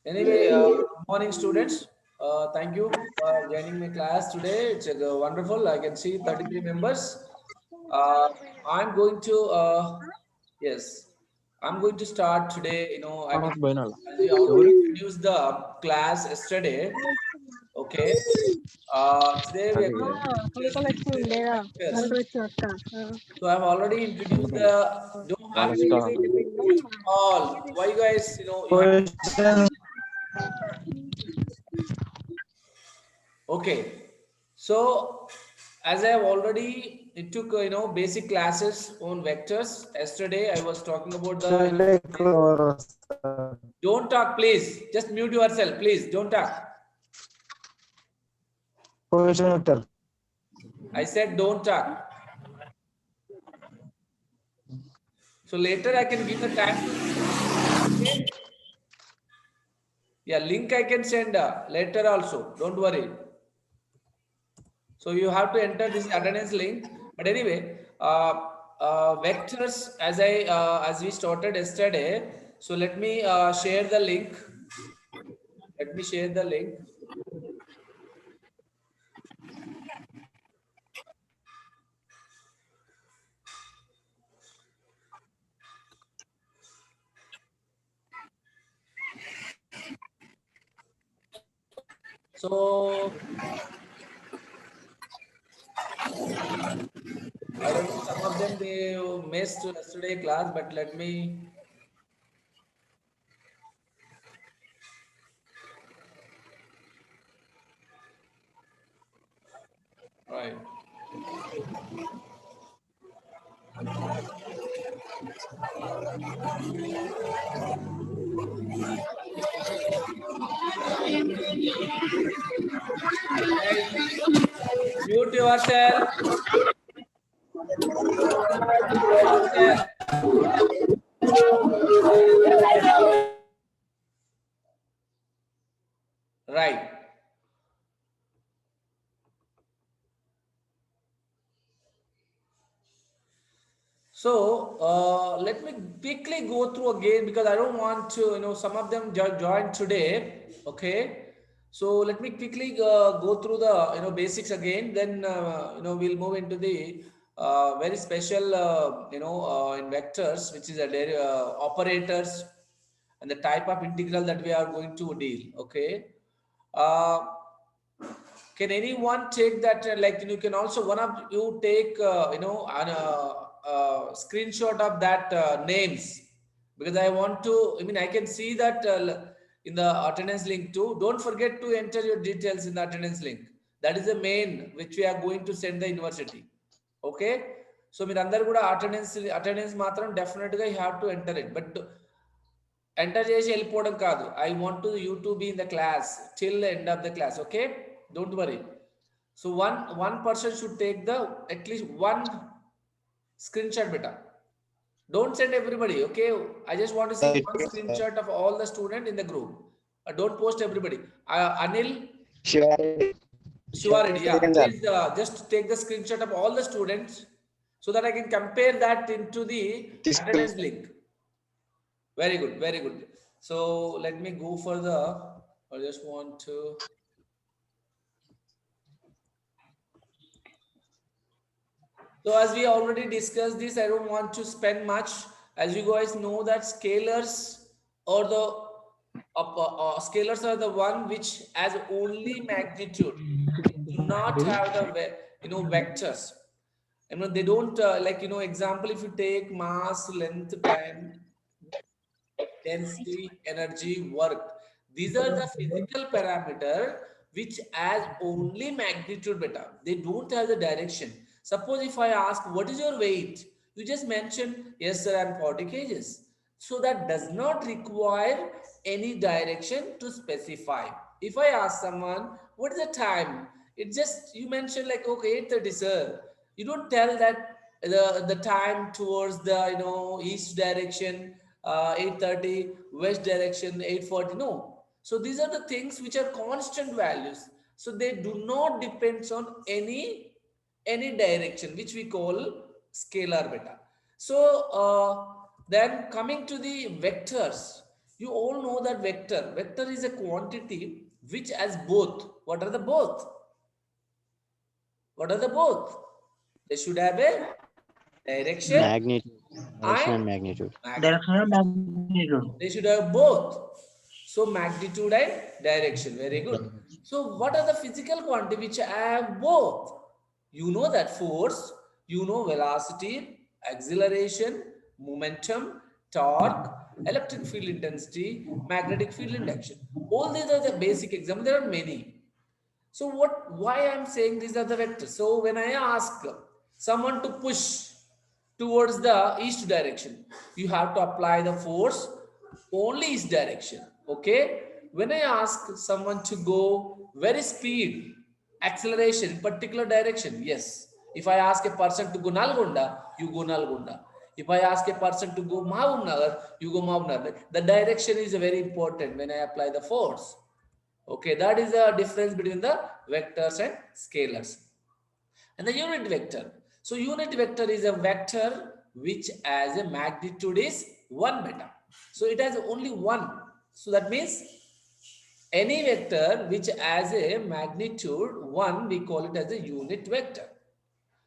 Anyway, morning students. Thank you for joining my class today. It's wonderful. I can see 33 members. Uh, I'm going to, yes, I'm going to start today. I mean, as we already introduced the class yesterday. Okay. Today we are going to discuss the vectors. So I've already introduced the, don't have to all. Why you guys, you have, okay. So as I have already it took basic classes on vectors yesterday. I was talking about the don't talk, please. Just mute yourself, please. Don't talk. I said don't talk. So later I can give the time to okay? Yeah, link I can send later also. Don't worry. So you have to enter this attendance link. But anyway, vectors as we started yesterday. So let me share the link. Let me share the link. So I don't know, some of them they missed yesterday class, but let me. Right. Guys, mute yourself. Mute yourself. Right. So let me quickly go through again because I don't want to, some of them joined today. Okay. So let me quickly go through the, basics again. Then, we'll move into the very special, in vectors, which is a operators and the type of integral that we are going to deal. Okay. Uh, can anyone take that? You can also one of you take screenshot of that names because I want to. I mean, I can see that in the attendance link too. Don't forget to enter your details in the attendance link. That is the main which we are going to send the university. Okay. So మీరు అందరు కూడా attendance మాత్రం definitely you have to enter it. But enter చేసి వెళ్ళిపోవడం కాదు. I want to you to be in the class till the end of the class. Okay, don't worry. So one person should take the at least one screenshot beta. Don't send everybody. Okay, I just want to see one screenshot of all the student in the group. Don't post everybody. Anil Shivareddy, yeah, please just take the screenshot of all the students so that I can compare that into the attendance link. Very good, very good. So let me go for the, I just want to. So as we already discussed this, I don't want to spend much. As you guys know that scalars or the scalars are the one which has only magnitude, do not have the vectors. They don't example, if you take mass, length, time, density, energy, work. These are the physical parameter which has only magnitude beta. They don't have the direction. Suppose if I ask, what is your weight? You just mention, yes, sir, I'm 40 kgs. So that does not require any direction to specify. If I ask someone, what is the time? It just, you mention like, okay, 8:30, sir. You don't tell that the time towards the, east direction, 8:30, west direction, 8:40. No. So these are the things which are constant values. So they do not depend on any direction, which we call scalar beta. So then coming to the vectors. You all know that vector. Vector is a quantity which has both. What are the both? What are the both? They should have a direction Magnitude, direction and and magnitude. magnitude. Directional magnitude. They should have both. So magnitude and direction. Very good. So what are the physical quantity which have both? You know that force, you know velocity, acceleration, momentum, torque, electric field intensity, magnetic field induction. All these are the basic examples. There are many. So why I'm saying these are the vectors? So when I ask someone to push towards the east direction, you have to apply the force only east direction. Okay. When I ask someone to go very speed, acceleration, particular direction, yes. If I ask a person to go Nalgonda, you go Nalgonda. If I ask a person to go Mahavnagar, you go Mahavnagar. The direction is very important when I apply the force. Okay, that is the difference between the vectors and scalars. And the unit vector. So unit vector is a vector which as a magnitude is 1 beta. So it has only one. So that means any vector which has a magnitude 1, we call it as a unit vector.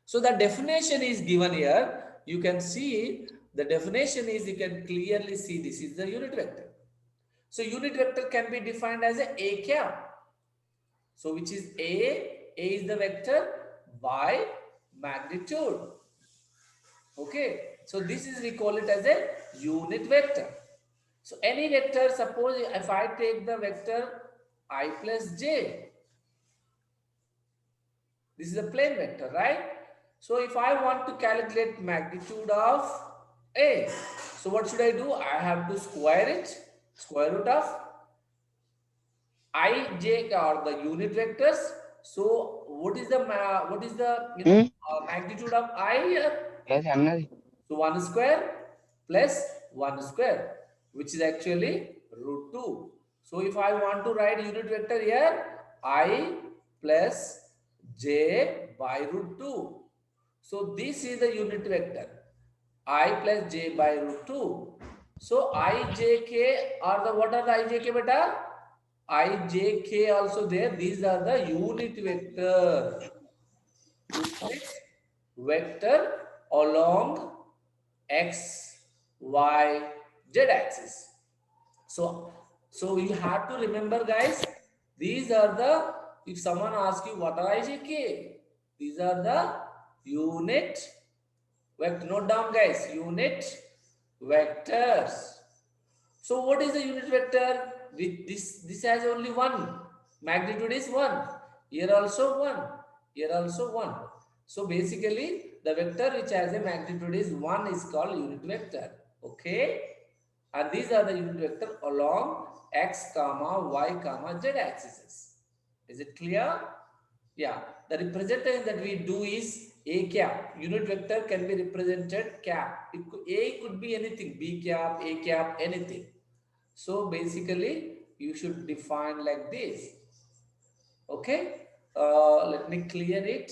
So the definition is given here. You can see the definition is, you can clearly see this is the unit vector. So unit vector can be defined as a cap. So which is A is the vector by magnitude. Okay. So this is, we call it as a unit vector. So any vector, suppose if I take the vector I plus j, this is a plane vector, right? So if I want to calculate magnitude of A, so what should I do? I have to square it, square root of I, j are the unit vectors. So what is the magnitude of I here? Yes, Anna. So 1 square plus 1 square, which is actually root 2. So if I want to write unit vector here, I plus j by root 2. So this is the unit vector, I plus j by root 2. So I, j, k are the, what are the I, j, k beta? I, j, k also there. These are the unit vector. Unit vector along x, y, z axis. So, so you have to remember, guys, these are the, if someone asks you what are IJK, these are the unit vector. Note down, guys, unit vectors. So what is the unit vector? With this has only one. Magnitude is 1. Here also 1. Here also 1. So basically, the vector which has a magnitude is 1 is called unit vector. Okay? And these are the unit vector along x comma y comma z axes. Is it clear? Yeah. The representation that we do is a cap. Unit vector can be represented cap. A could be anything. B cap, A cap, anything. So basically, you should define like this. Okay. Let me clear it.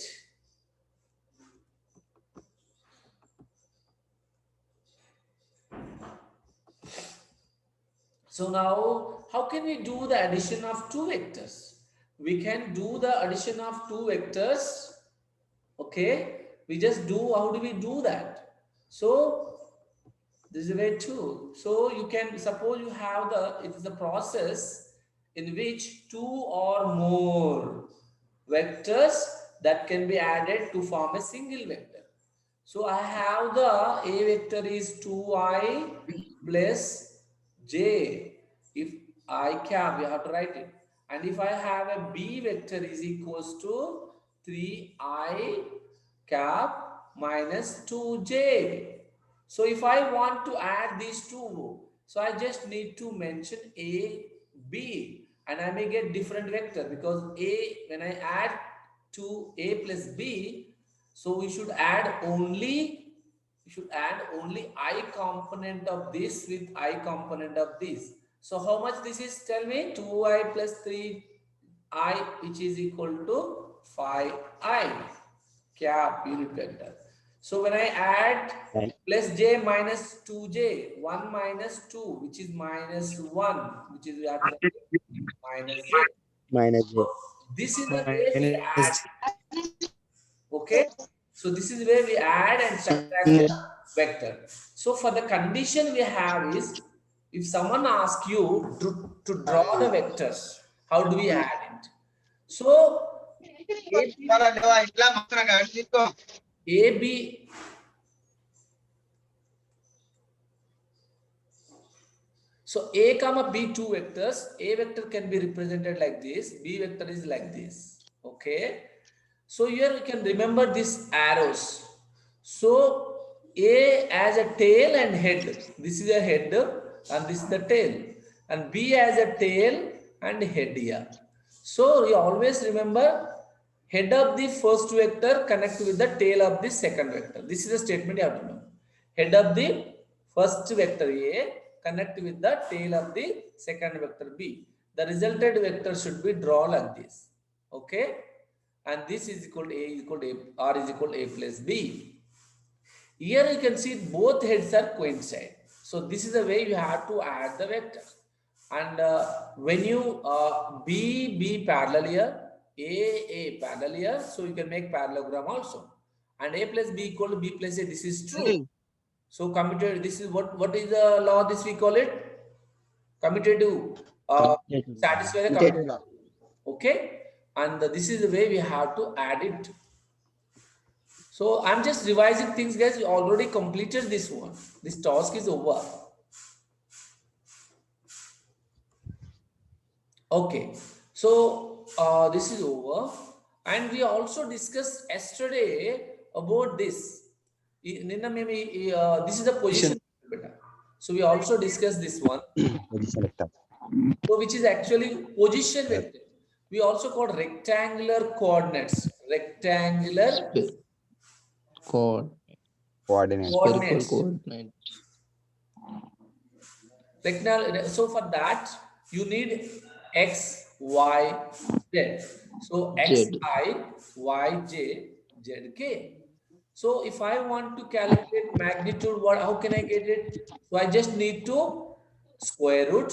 So now, how can we do the addition of two vectors? We can do the addition of two vectors. Okay. We just do, how do we do that? So this is a way too. So you can, suppose you have the, it is a process in which two or more vectors that can be added to form a single vector. So I have the A vector is 2i plus j. If I cap, you have to write it. And if I have a B vector is equals to 3i cap minus 2j. So if I want to add these two, so I just need to mention A, B, and I may get different vector because A, when I add to A plus B, so we should add only I component of this with I component of this. So how much this is? Tell me. 2i plus 3i, which is equal to 5i cap unit vector. So when I add Right. plus j minus 2j, 1 minus 2, which is minus 1, which is we have to minus j. Minus J. This is the way Minus we J. add. Okay. So this is where we add and subtract the vector. So for the condition we have is, if someone asks you to draw the vectors, how do we add it? So AB, so A comma B two vectors. A vector can be represented like this. B vector is like this. Okay. So here you can remember these arrows. So A as a tail and head. This is a head and this is the tail. And B as a tail and head here. So you always remember head of the first vector connect with the tail of the second vector. This is the statement you have to know. Head of the first vector A connect with the tail of the second vector B. The resulted vector should be drawn like this. Okay. And this is equal to A is equal to A, R is equal to A plus B. Here you can see both heads are coincide. So this is the way you have to add the vector. And when you B parallel here, A parallel here, so you can make parallelogram also. And A plus B equal to B plus A, this is true. So commutative, this is what is the law this we call it? Commutative, satisfy the Commutative commutative. law. Okay. And this is the way we have to add it. So I'm just revising things, guys. We already completed this one. This task is over. Okay. So this is over. And we also discussed yesterday about this. This is the position. So we also discussed this one. Position vector. So which is actually position vector. We also call rectangular coordinates. Rectangular Chord. Coordinate. Spherical coordinates. coordinate. So for that, you need x, y, z. So x, Z. I, y, j, z, k. So if I want to calculate magnitude, how can I get it? So I just need to square root.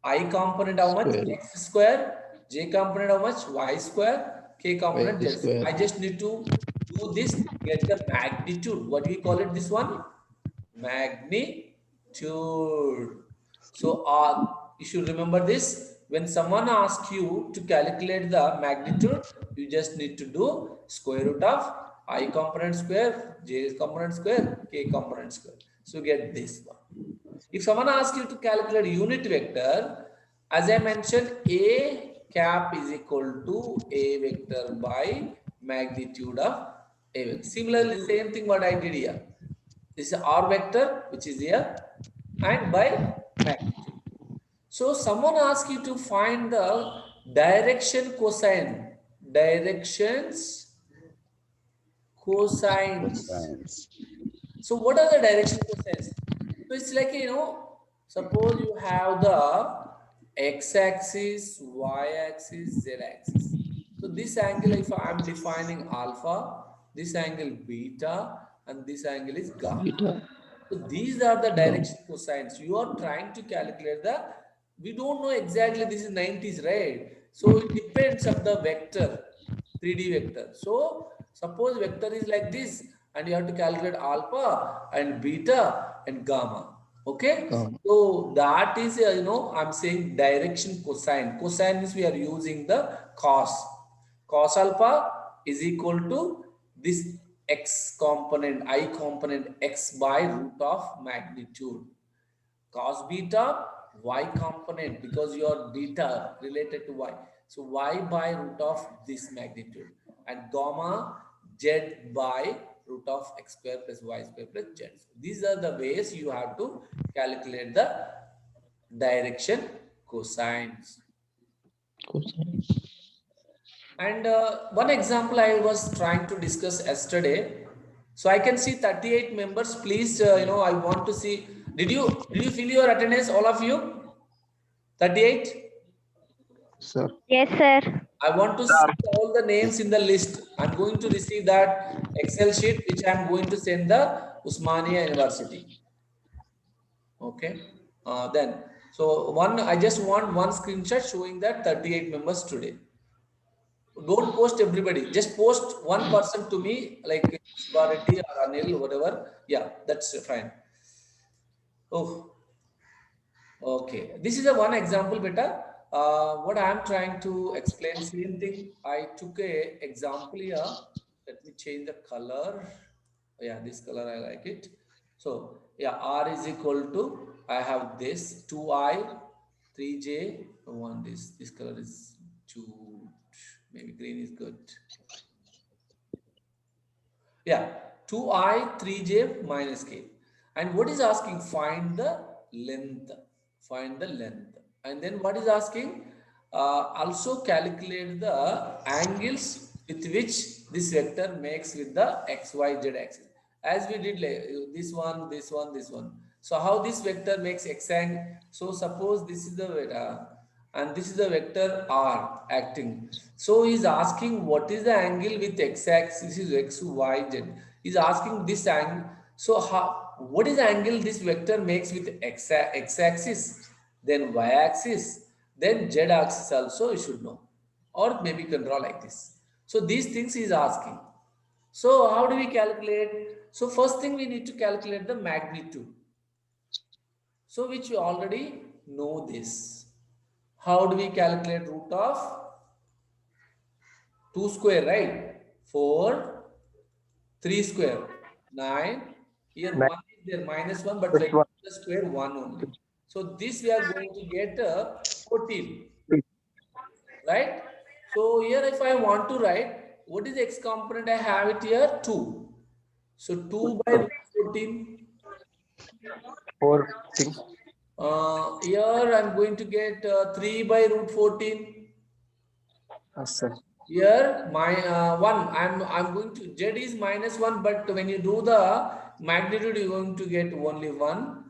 I component how much? Square. X square. J component how much? Y square. K component Y z square. square. I just need to do this to get the magnitude. What do we call it? This one? Magnitude. So you should remember this. When someone asks you to calculate the magnitude, you just need to do square root of I component square, j component square, k component square. So get this one. If someone asks you to calculate unit vector, as I mentioned, A cap is equal to A vector by magnitude of A vector. Similarly, same thing what I did here. This is R vector, which is here, and by magnitude. So someone asks you to find the direction cosine. Directions cosines. Science. So what are the direction cosines? So it's like, suppose you have the x-axis, y-axis, z-axis. So this angle, if I'm defining alpha, this angle beta, and this angle is gamma. Beta. So these are the Gamma. direction cosines. You are trying to calculate we don't know exactly this is 90s, right? So it depends on the vector, 3D vector. So suppose vector is like this and you have to calculate alpha and beta and gamma. Okay. Gamma. So that is, I'm saying direction cosine. Cosine means we are using the cos. Cos alpha is equal to this x component, I component x by root of magnitude. Cos beta, y component, because your beta related to y. So y by root of this magnitude. And gamma, z by root of x square plus y square plus z. These are the ways you have to calculate the direction cosines. Cosine. And one example I was trying to discuss yesterday. So I can see 38 members. Please, I want to see. Did you fill your attendance, all of you? 38. Sir. Yes, sir. I want to see all the names in the list. I'm going to receive that Excel sheet, which I'm going to send the Usmania University. Okay. Then, so I just want one screenshot showing that 38 members today. Don't post everybody. Just post one person to me, like Shivareddy or Anil, whatever. Yeah, that's fine. Oh, okay. This is a one example, beta. What I am trying to explain, same thing. I took a example here. Let me change the color. Yeah, this color I like it. So yeah, R is equal to, I have this 2I, 3J, one this color is too, maybe green is good. Yeah, 2I, 3J minus K. And what is asking? Find the length. Find the length. And then what is asking? Also calculate the angles with which this vector makes with the XYZ axis. As we did this one, this one, this one. So how this vector makes x angle? So suppose this is the vector and this is the vector r acting. So he's asking what is the angle with x-axis is x, y, z. He's asking this angle. So what is the angle this vector makes with x-axis, then y-axis, then z-axis also you should know. Or maybe you can draw like this. So these things he's asking. So how do we calculate? So first thing we need to calculate the magnitude. So which we already know this. How do we calculate root of 2 square, right? 4, 3 square, 9. Here 1 is there, minus 1, but when the square 1 only. So this we are going to get 14, right? So here if I want to write, what is the x component I have it here? 2. So 2 by root 14. 4, 6. Here I'm going to get 3 by root 14. Yes, sir. Here my 1, I'm going to, z is minus 1, but when you do the magnitude you're going to get only 1.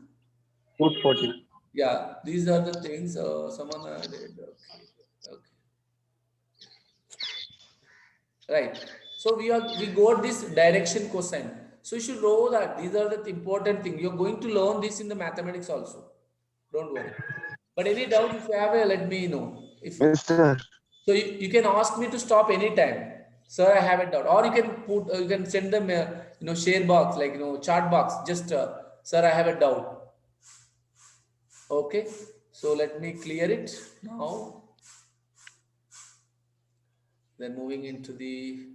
Root 14. Yeah, these are the things someone added. Okay, okay, right. So we got this direction cosine. So you should know that these are the important things. You're going to learn this in the mathematics also. Don't worry. But any doubt if you have, let me know. If Yes, sir. so, you can ask me to stop anytime, sir. I have a doubt, or you can put, you can send them, share box, like chat box. Just, sir, I have a doubt. Okay, so let me clear it now. Then moving into the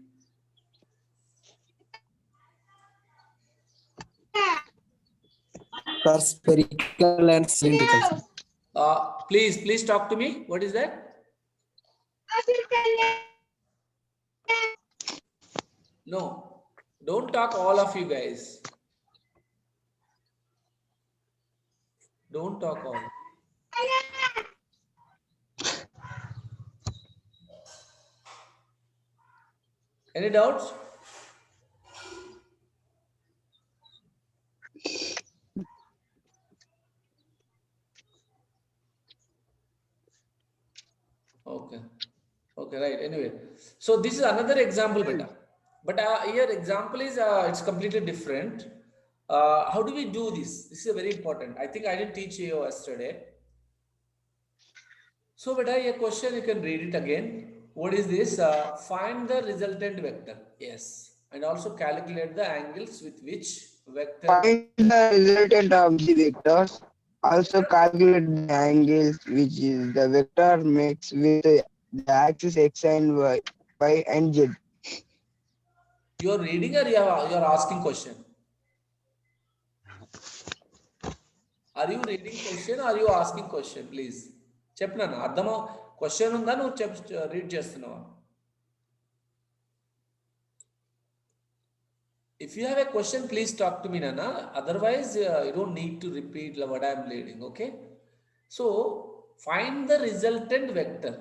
Sir, spherical and cylindrical. please talk to me. What is that? No, don't talk, all of you guys. Don't talk all. Any doubts? Okay. Okay, right. Anyway, so this is another example, beta. But here example is it's completely different. How do we do this? This is very important. I think I didn't teach you yesterday. So, beta, a question you can read it again. What is this? Find the resultant vector. Yes, and also calculate the angles with which vector. Find the resultant of the vectors. Also calculate the angles which is the vector makes with the axis x and y and z. You are reading or you are asking question? Are you reading question or are you asking question? Please. చెప్పనా అర్థమో question ఉందా నువ్వు read చేస్తున్నావా? If you have a question, please talk to me, Nana. Otherwise, you don't need to repeat what I'm reading, okay? So, find the resultant vector.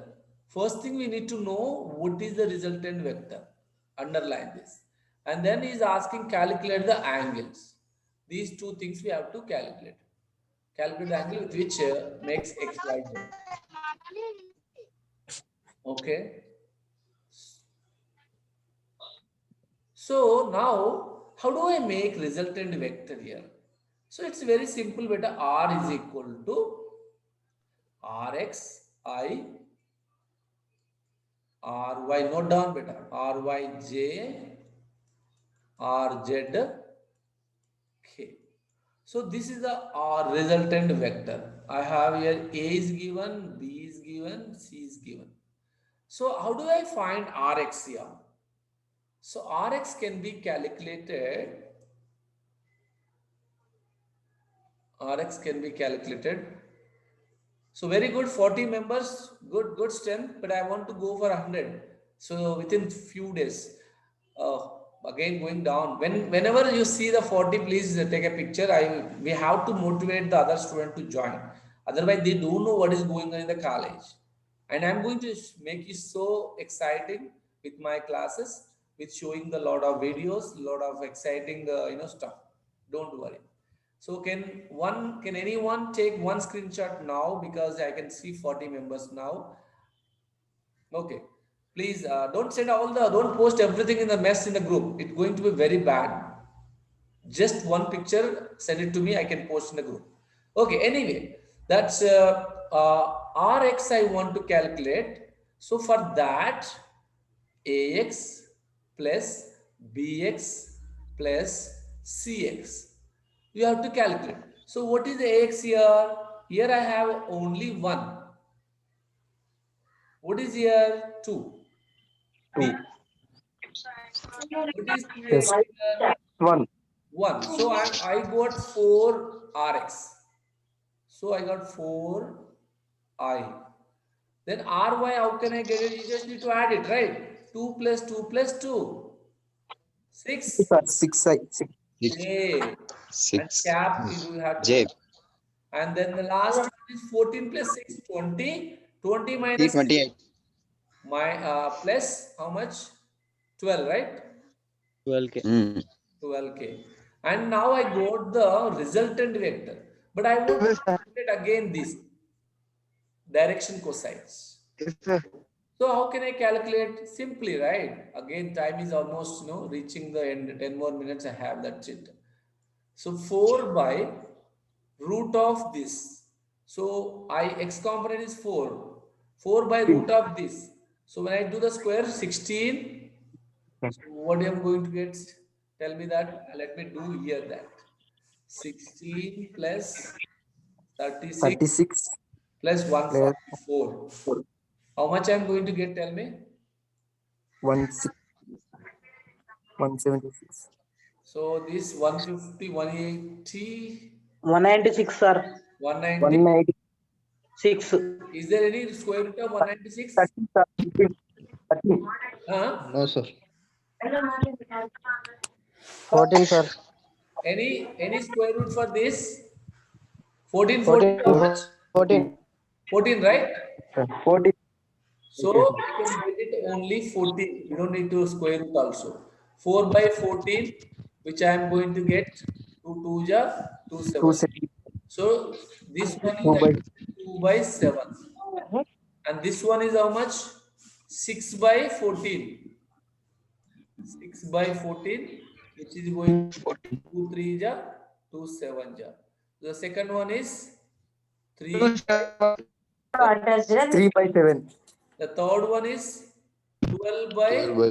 First thing we need to know what is the resultant vector. Underline this. And then he's asking calculate the angles. These two things we have to calculate. Calculate the angle with which makes x, y, z. Okay. So now, how do I make resultant vector here? So it's very simple, beta. R is equal to Rx I Ry. Note down, beta. Ryj Rz k. So this is the R resultant vector. I have here A is given, B is given, C is given. So how do I find Rx here? So Rx can be calculated. Rx can be calculated. So very good, 40 members, good strength, but I want to go for 100. So within few days, uh, again going down. Whenever you see the 40, please take a picture. We have to motivate the other student to join. Otherwise, they don't know what is going on in the college. And I'm going to make you so exciting with my classes, with showing the lot of videos, lot of exciting stuff. Don't worry. So can anyone take one screenshot now, because I can see 40 members now. Okay. Please don't send don't post everything in the mess in the group. It's going to be very bad. Just one picture, send it to me. I can post in the group. Okay. Anyway, that's Rx I want to calculate. So for that, Ax plus Bx plus Cx. You have to calculate. So what is the Ax here? Here I have only 1. What is here? 2. B. 2. What is Yes. Cx here? 1. 1. So I got 4 Rx. So I got 4 I. Then Ry, how can I get it? You just need to add it, right? 2 plus 2 plus 2. 6. 6 I. 6. A. And 6 cap you have to. J And then the last one is 14 plus 6, 20. 20 minus 6. T28 My plus how much? 12, right? 12K. 12k. And now I got the resultant vector. But I want to Yes, sir. calculate again this direction cosines. Yes, sir. So how can I calculate? Simply, right? Again, time is almost reaching the end. 10 more minutes I have, that's it. So 4 by root of this. So x component is 4. 4 by root of this. So when I do the square, 16. So what am I going to get? Tell me that. Let me do here that. 16 plus 36 36 plus plus 144. How much I'm going to get? Tell me. 176. So this 150, 180, 196, sir. 190. 190. 6. Is there any square root of 196? 13. 13. Huh? No, sir. 14, sir. Any square root for this? 14, 14, 14. how much? 14. 14, right? 14. So I can get it only 14. You don't need to square root also. 4 by 14, which I am going to get 2 2 ja 2 7. 270. So this one is 2 by actually 2 by 7. And this one is how much? 6 by 14. 6 by 14, which is going to 2 3 ja 2 7 ja. The second one is 3 by 3 by 7. the third one is 12 by 12 by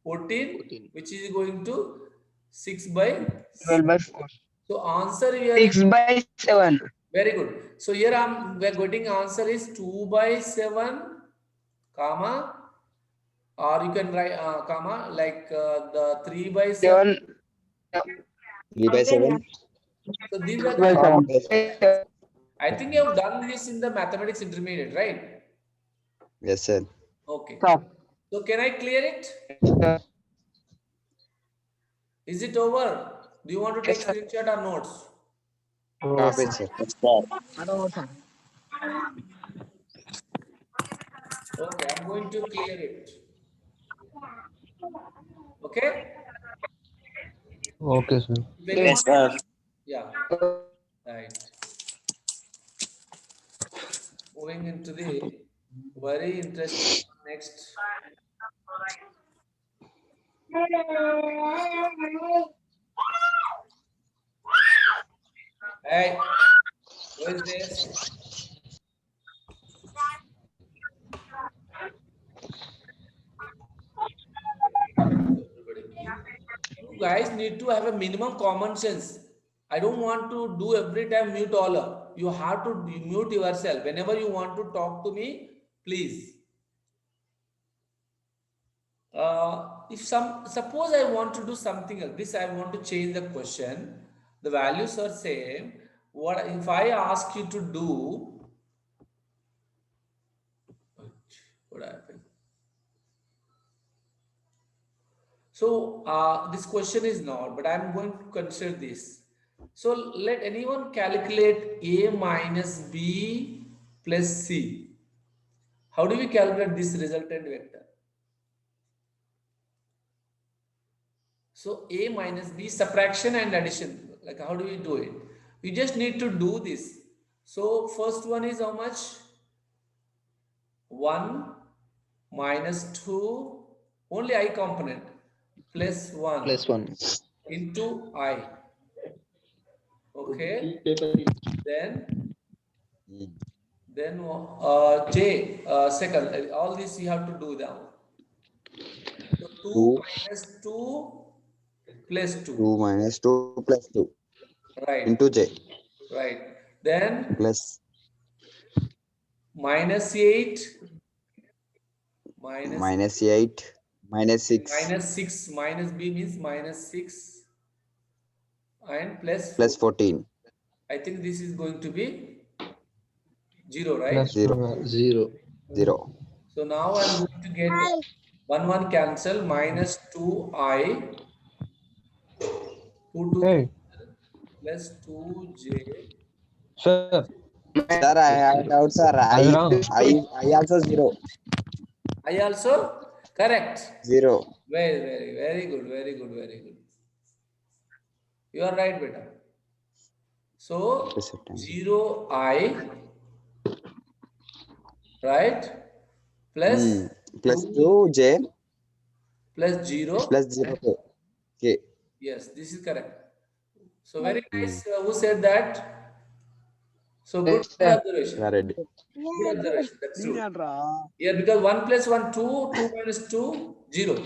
14, 14. which is going to 6 by 6. 12 by 4. So answer here is 6 by 7. very good. So here we're getting answer is 2 by 7, comma, or you can write comma like the 3 by 7. 7. 3 by 7. So these are 6 by the, 7. I think you have done this in the mathematics intermediate, right? Yes, sir. Okay. Stop. So can I clear it? Sir. Is it over? Do you want to take Yes, sir. screenshot or notes? Stop it, sir. Okay, I'm going to clear it. Okay? Okay, sir. If anyone, Yes, sir. yeah, right. Moving into the very interesting next. Hey, who is this? Everybody. You guys need to have a minimum common sense. I don't want to do every time mute all up. You have to mute yourself. Whenever you want to talk to me, please. If suppose I want to do something like this, I want to change the question. The values are same. What if I ask you to do? What happened? So this question is not, but I'm going to consider this. So let anyone calculate A minus B plus C. How do we calculate this resultant vector? So A minus B, subtraction and addition. Like how do we do it? You just need to do this. So first one is how much? 1 minus 2, only I component, plus 1 Plus 1. into I. Okay. Then Hmm. J, second, all this you have to do now. So 2 2, minus 2 plus 2. 2 minus 2 plus 2 into Right, J right. Then plus minus 8 minus minus 8 minus 6 minus 6 minus B means minus 6 and plus 4. plus 14 I think this is going to be 0, right? Plus 0 0. 0. So now I'm going to get 1 cancel minus 2I 2 Hey, plus 2J. sir. Sir, I have doubt, sir. Are you wrong? I also 0. I also correct. 0. Very good, very good, very good. You are right, beta. So 0I, right? Plus Hmm. Plus 2 2 J plus 0. plus 0 K. K. Yes, this is correct. So very Hmm. nice. Who said that? So good, Yes, good sir. You are observation. ready. Good observation. That's true. Here because 1 plus 1, 2, 2 minus 2, 0.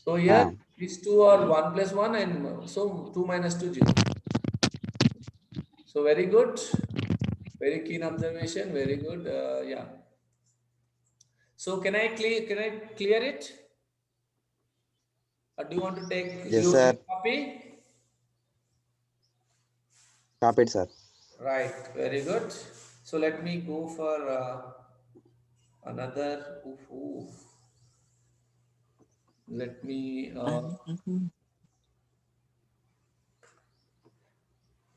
So here Ah. these two are 1 plus 1 and so 2 minus 2, 0. So very good. Very keen observation. Very good. Yeah. So can I clear it? Or do you want to take Yes, you will sir. copy? Copy it, sir. Right. Very good. So let me go for another.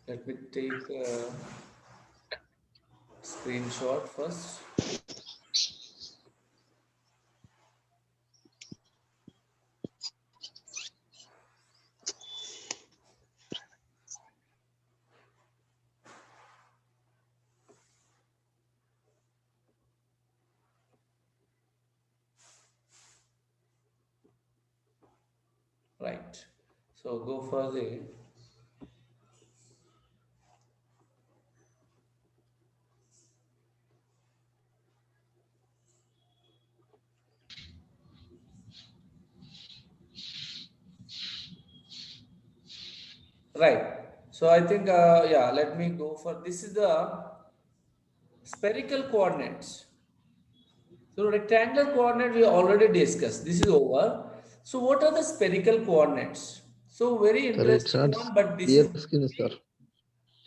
Let me take a screenshot first. Right. So go for the right. So I think yeah. Let me go for this is the spherical coordinates. So rectangular coordinate we already discussed. This is over. So what are the spherical coordinates? So very Sir, it interesting starts one, but this clear is skin, sir.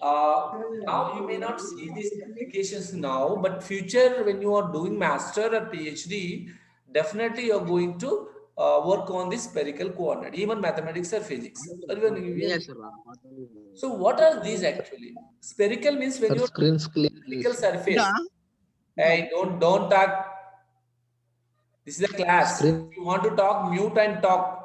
now you may not see these applications now, but future when you are doing master or PhD, definitely you are going to work on this spherical coordinate, even mathematics or physics. Or even so, what are these actually? Spherical means when Sir, you are doing screen's clear, spherical please. surface. Hey, don't talk. This is a class. Screen. If you want to talk, mute and talk.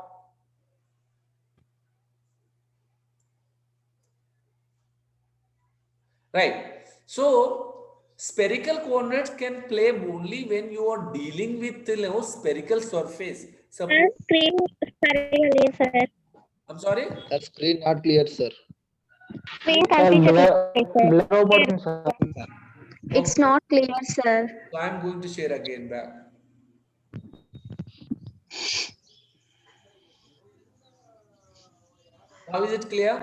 Right. So spherical coordinates can play only when you are dealing with spherical surface. Suppose, Screen సరిగా లేదు sir. I'm sorry. Sir, screen not clear, sir. Screen Sir, కనిపించట్లేదు sir. blur అవబడుతుంది sir. It's not clear, sir. So I'm going to share again back. How is it clear?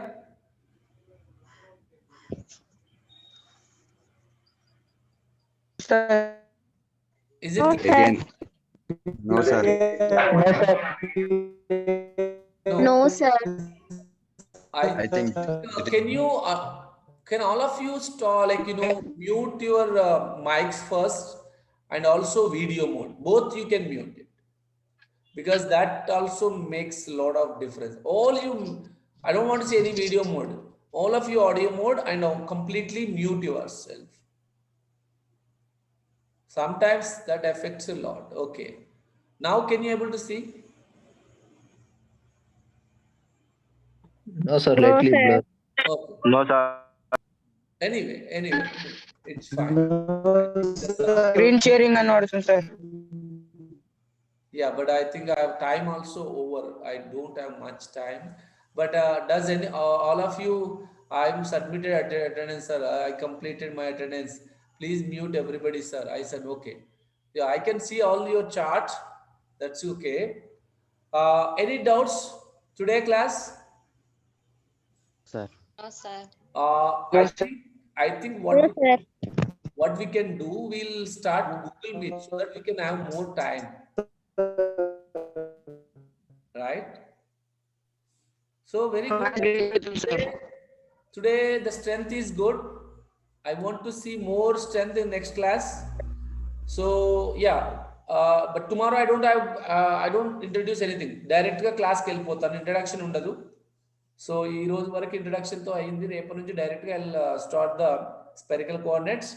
Is it No, clear? sir. Again. No, sir. No, sir. No, sir. I think Can you can all of you start, like, mute your mics first, and also video mode, both you can mute it, because that also makes a lot of difference. All you, I don't want to say any video mode, all of you audio mode, and completely mute yourself. Sometimes that affects a lot. Okay, now can you able to see? No, sir, No, lightly sir. blur. Okay. no, sir. Anyway, it's fine. Screen sharing ಅನ್ನೋಡ್ತೀನಿ sir. Yeah, but I think I have time also over. I don't have much time. But does any all of you? I'm submitted attendance, sir. I completed my attendance. Please mute everybody, sir. I said okay. Yeah, I can see all your chart. That's okay. Any doubts today, class? Sir. No, sir. I think No, sir. what we can do, we'll start Google Meet so that we can have more time. Right? So very good. Today the strength is good. I want to see more strength in next class. So yeah, but tomorrow I don't introduce anything. Direct ga class ki వెళ్ళిపోతాను, introduction ఉండదు. So ఈ రోజు వరకు introduction తో అయింది. రేపటి నుంచి direct గా start the spherical coordinates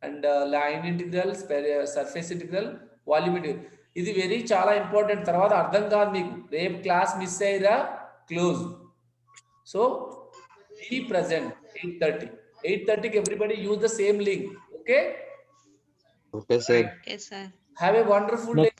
and line integral, surface integral, volume integral. ఇది చాలా ఇంపార్టెంట్. తర్వాత అర్థం కాదు మీకు. రేపు క్లాస్ మిస్ అయ్యారా close. So be present 8:30. 8:30 everybody use the same link. Okay. Okay, sir. Okay, sir. Have a wonderful day.